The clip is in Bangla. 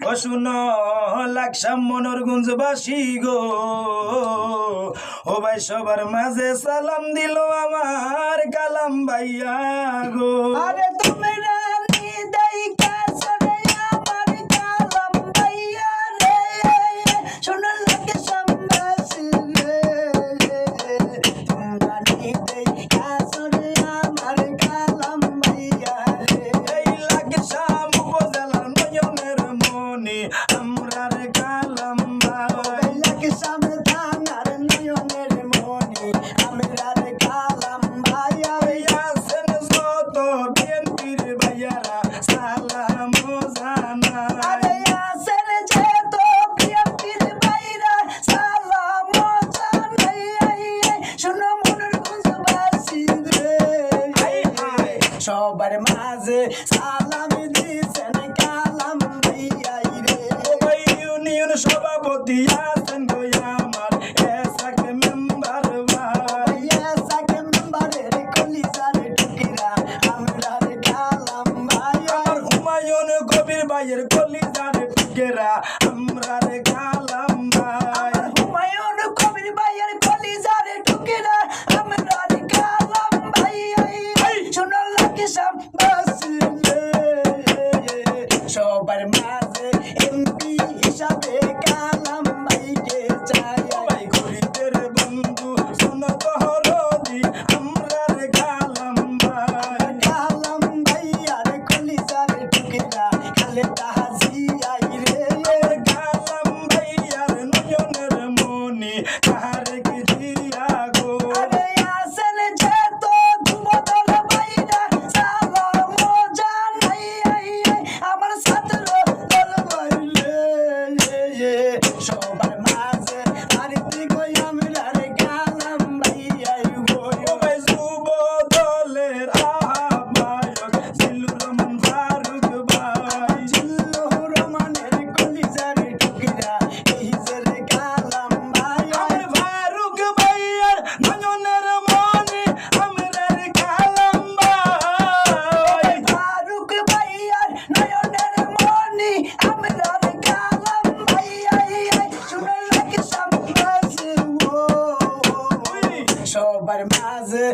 ও শুনো লাকসাম মনোরগঞ্জবাসী গো, ও ভাই সবার মাঝে সালাম দিল আমার কালাম ভাইয়া গো। আরে তুমি রানী দেইকা সরে আমার কালাম ভাইয়া রে, শোনো লাগে সম্বাসী রে, তুমি রানী দেইকা সরে আমার কালাম ভাইয়া রে। এই লাকসাম উপজেলার নয়নের মনি আমরার কালাম ভাই, লাকসাম থানার নয়নের মনি আমরার কালাম ভাইয়া রে। আছেন যত বিএনপির ভাইয়ারা সালাম জানাই। আরে আসেন যে তো বিএনপির ভাইরা সালাম জানাই, শোনো মনোরগঞ্জবাসী রে, সবার মাঝে সালাম দিছেন কালাম ভাইয়া রে। ওই ইউনিয়ন সভাপতি আছেন গো আমার এসাক মেম্বার ভাই, ভাইয়া সাকে মেম্বারের কলিজার টুকরা আমরার কালাম ভাইয়া। আমার হুমায়ুন কবির ভাইয়ের কলিজার টুকেরা আমরার কালাম ভাই। আমার হুমায়ুন কবির ভাইয়ের কলিজার টুকরা আমরার কালাম ভাইয়া। শোনো লাকসাম বাসী রে, সবার মাঝে এমপি হিসাবে কালাম ভাইকে চাই। ভাই গরিবের বন্ধু শোনো তহরদি আমরার কালাম ভাই। কালাম ভাইয়ার কলিজার টুকরা খালেদা জিয়া রে, আমার কালাম ভাইয়ার নয়নের মনি তারেক জিয়া গো। আরে আসেন যে তো যুবদল ভাইরা সালাম জানাই, আমার ছাত্র দল ভাইরে, সবার মাঝে আরতি কই আমরার কালাম ভাইয়া গো। ও ভাই যুব দলের আহ্বায়ক জিল্লুর রহমান ফারুক ভাই, জিল্লুর রহমানের কলিজার টুকরা এই যে রে কালাম ভাইয়া। আমার ফারুক ভাইয়ার নয়নের মনি আমরার কালাম ভাই। ফারুক ভাইয়ার নয়নের মনি আমরার কালাম ভাইয়া। শুনে লাগে সম্বাসী ও, সবার মাঝে